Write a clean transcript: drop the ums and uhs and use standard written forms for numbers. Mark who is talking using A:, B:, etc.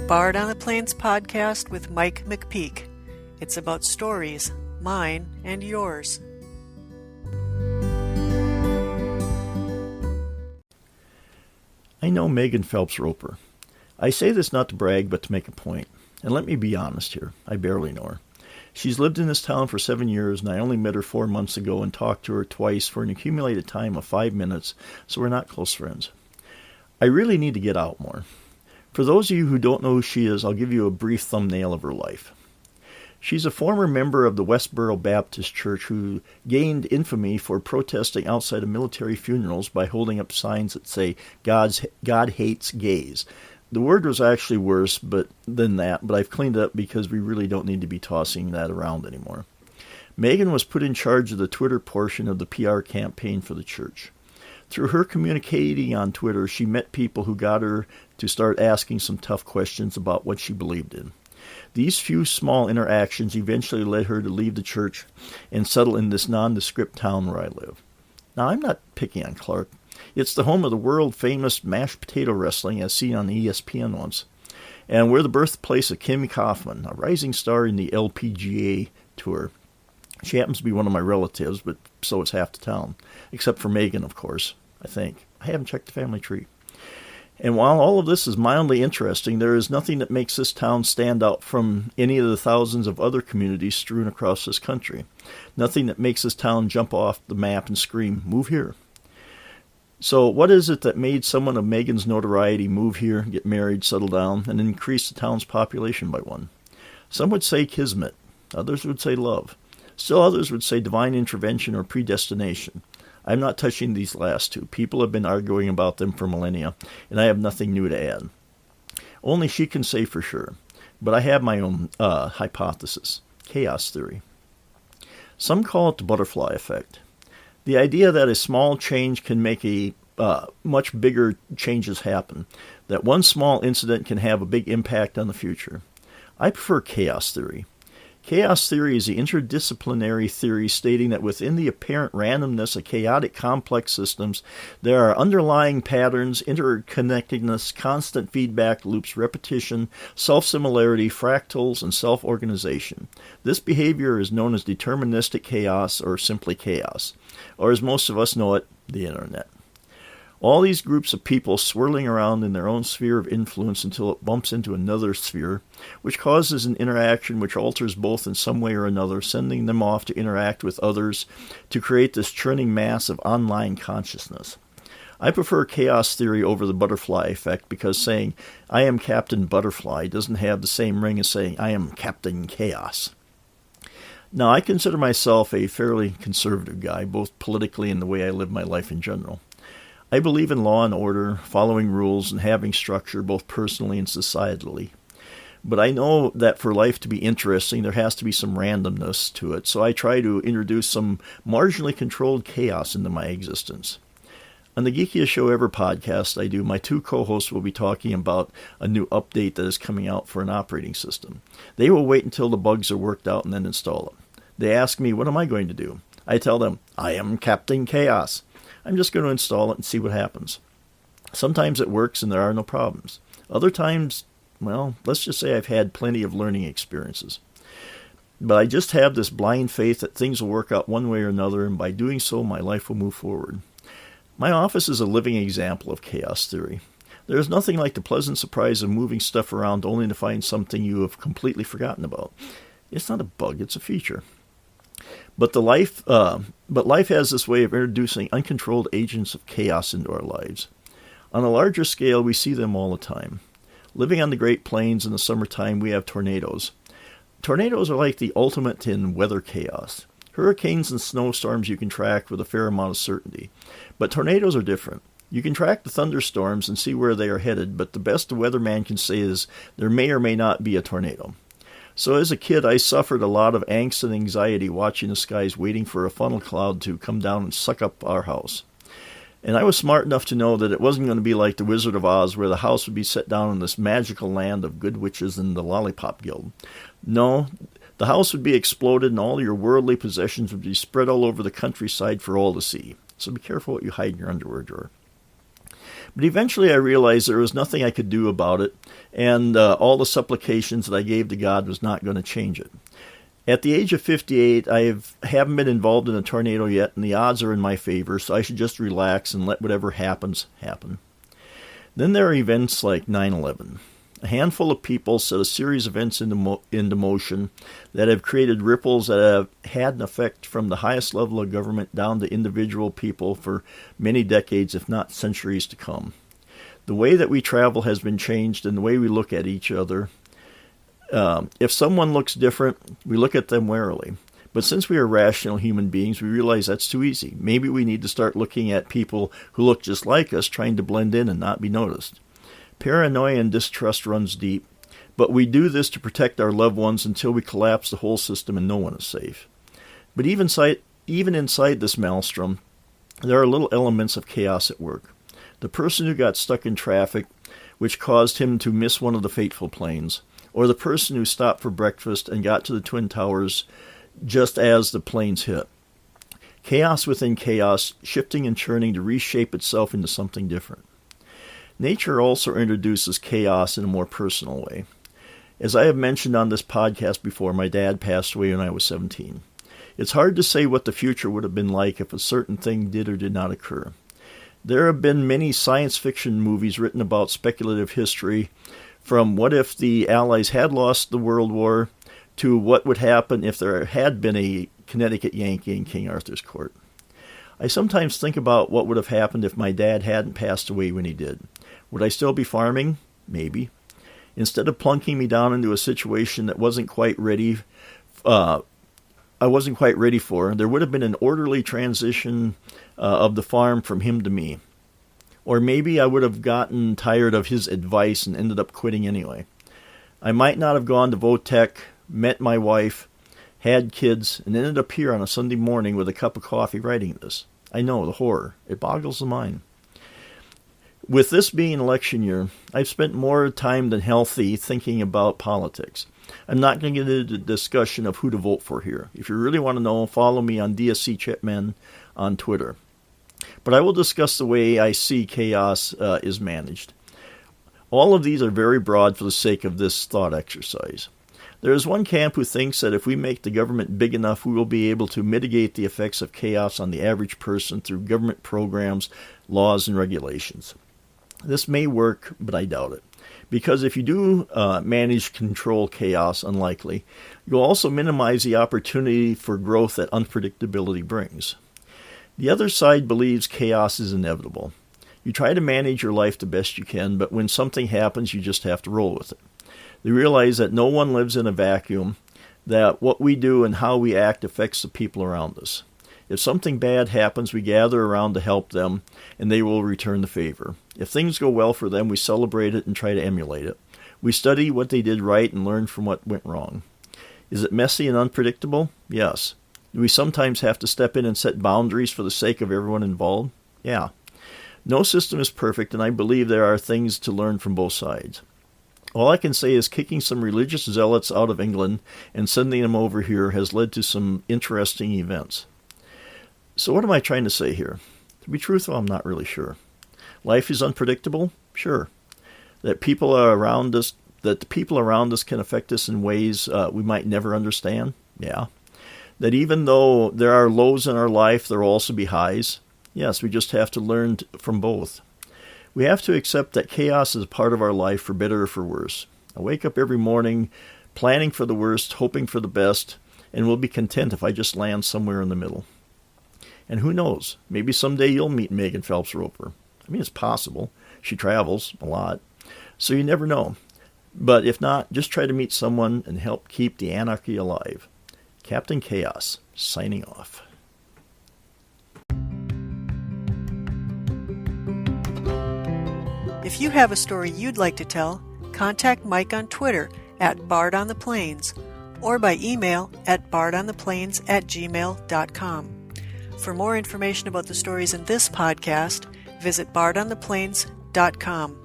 A: Bard on the Plains podcast with Mike McPeak. It's about stories, mine and yours.
B: I know Megan Phelps-Roper. I say this not to brag, but to make a point. And let me be honest here, I barely know her. She's lived in this town for 7 years, and I only met her 4 months ago and talked to her twice for an accumulated time of 5 minutes, so we're not close friends. I really need to get out more. For those of you who don't know who she is, I'll give you a brief thumbnail of her life. She's a former member of the Westboro Baptist Church who gained infamy for protesting outside of military funerals by holding up signs that say, God hates gays. The word was actually worse than that, but I've cleaned it up because we really don't need to be tossing that around anymore. Megan was put in charge of the Twitter portion of the PR campaign for the church. Through her communicating on Twitter, she met people who got her to start asking some tough questions about what she believed in. These few small interactions eventually led her to leave the church and settle in this nondescript town where I live. Now, I'm not picking on Clark. It's the home of the world-famous mashed potato wrestling as seen on ESPN once. And we're the birthplace of Kim Kaufman, a rising star in the LPGA Tour. She happens to be one of my relatives, but so is half the town. Except for Megan, of course, I think. I haven't checked the family tree. And while all of this is mildly interesting, there is nothing that makes this town stand out from any of the thousands of other communities strewn across this country. Nothing that makes this town jump off the map and scream, "Move here." So what is it that made someone of Megan's notoriety move here, get married, settle down, and increase the town's population by one? Some would say kismet. Others would say love. Still others would say divine intervention or predestination. I'm not touching these last two. People have been arguing about them for millennia, and I have nothing new to add. Only she can say for sure. But I have my own hypothesis. Chaos theory. Some call it the butterfly effect. The idea that a small change can make a much bigger changes happen. That one small incident can have a big impact on the future. I prefer chaos theory. Chaos theory is the interdisciplinary theory stating that within the apparent randomness of chaotic complex systems, there are underlying patterns, interconnectedness, constant feedback loops, repetition, self-similarity, fractals, and self-organization. This behavior is known as deterministic chaos or simply chaos, or as most of us know it, the Internet. All these groups of people swirling around in their own sphere of influence until it bumps into another sphere, which causes an interaction which alters both in some way or another, sending them off to interact with others to create this churning mass of online consciousness. I prefer chaos theory over the butterfly effect because saying, I am Captain Butterfly doesn't have the same ring as saying, I am Captain Chaos. Now, I consider myself a fairly conservative guy, both politically and the way I live my life in general. I believe in law and order, following rules, and having structure both personally and societally. But I know that for life to be interesting, there has to be some randomness to it, so I try to introduce some marginally controlled chaos into my existence. On the Geekiest Show Ever podcast I do, my two co-hosts will be talking about a new update that is coming out for an operating system. They will wait until the bugs are worked out and then install it. They ask me, what am I going to do? I tell them, I am Captain Chaos. I'm just going to install it and see what happens. Sometimes it works and there are no problems. Other times, well, let's just say I've had plenty of learning experiences. But I just have this blind faith that things will work out one way or another, and by doing so, my life will move forward. My office is a living example of chaos theory. There is nothing like the pleasant surprise of moving stuff around only to find something you have completely forgotten about. It's not a bug, it's a feature. But life has this way of introducing uncontrolled agents of chaos into our lives. On a larger scale, we see them all the time. Living on the Great Plains in the summertime, we have tornadoes. Tornadoes are like the ultimate in weather chaos. Hurricanes and snowstorms you can track with a fair amount of certainty. But tornadoes are different. You can track the thunderstorms and see where they are headed, but the best a weatherman can say is there may or may not be a tornado. So as a kid, I suffered a lot of angst and anxiety watching the skies waiting for a funnel cloud to come down and suck up our house. And I was smart enough to know that it wasn't going to be like the Wizard of Oz, where the house would be set down in this magical land of good witches and the Lollipop Guild. No, the house would be exploded and all your worldly possessions would be spread all over the countryside for all to see. So be careful what you hide in your underwear drawer. But eventually I realized there was nothing I could do about it, and all the supplications that I gave to God was not going to change it. At the age of 58, I haven't been involved in a tornado yet, and the odds are in my favor, so I should just relax and let whatever happens, happen. Then there are events like 9/11. A handful of people set a series of events into motion that have created ripples that have had an effect from the highest level of government down to individual people for many decades, if not centuries to come. The way that we travel has been changed, and the way we look at each other. If someone looks different, we look at them warily. But since we are rational human beings, we realize that's too easy. Maybe we need to start looking at people who look just like us, trying to blend in and not be noticed. Paranoia and distrust runs deep, but we do this to protect our loved ones until we collapse the whole system and no one is safe. But even inside this maelstrom, there are little elements of chaos at work. The person who got stuck in traffic, which caused him to miss one of the fateful planes, or the person who stopped for breakfast and got to the Twin Towers just as the planes hit. Chaos within chaos, shifting and churning to reshape itself into something different. Nature also introduces chaos in a more personal way. As I have mentioned on this podcast before, my dad passed away when I was 17. It's hard to say what the future would have been like if a certain thing did or did not occur. There have been many science fiction movies written about speculative history, from what if the Allies had lost the World War to what would happen if there had been a Connecticut Yankee in King Arthur's court. I sometimes think about what would have happened if my dad hadn't passed away when he did. Would I still be farming? Maybe. Instead of plunking me down into a situation that I wasn't quite ready for, there would have been an orderly transition of the farm from him to me. Or maybe I would have gotten tired of his advice and ended up quitting anyway. I might not have gone to Votech, met my wife, had kids, and ended up here on a Sunday morning with a cup of coffee writing this. I know, the horror. It boggles the mind. With this being election year, I've spent more time than healthy thinking about politics. I'm not going to get into the discussion of who to vote for here. If you really want to know, follow me on DSC Chipman on Twitter. But I will discuss the way I see chaos is managed. All of these are very broad for the sake of this thought exercise. There is one camp who thinks that if we make the government big enough, we will be able to mitigate the effects of chaos on the average person through government programs, laws, and regulations. This may work, but I doubt it. Because if you do manage control chaos, unlikely, you'll also minimize the opportunity for growth that unpredictability brings. The other side believes chaos is inevitable. You try to manage your life the best you can, but when something happens, you just have to roll with it. They realize that no one lives in a vacuum, that what we do and how we act affects the people around us. If something bad happens, we gather around to help them, and they will return the favor. If things go well for them, we celebrate it and try to emulate it. We study what they did right and learn from what went wrong. Is it messy and unpredictable? Yes. Do we sometimes have to step in and set boundaries for the sake of everyone involved? Yeah. No system is perfect, and I believe there are things to learn from both sides. All I can say is kicking some religious zealots out of England and sending them over here has led to some interesting events. So what am I trying to say here? To be truthful, I'm not really sure. Life is unpredictable? Sure. That the people around us can affect us in ways we might never understand? Yeah. That even though there are lows in our life, there will also be highs? Yes, we just have to learn from both. We have to accept that chaos is a part of our life, for better or for worse. I wake up every morning planning for the worst, hoping for the best, and will be content if I just land somewhere in the middle. And who knows, maybe someday you'll meet Megan Phelps-Roper. I mean, it's possible. She travels a lot, so you never know. But if not, just try to meet someone and help keep the anarchy alive. Captain Chaos, signing off.
A: If you have a story you'd like to tell, contact Mike on Twitter @BardOnThePlains or by email at bardontheplains@gmail.com. For more information about the stories in this podcast, visit bardontheplains.com.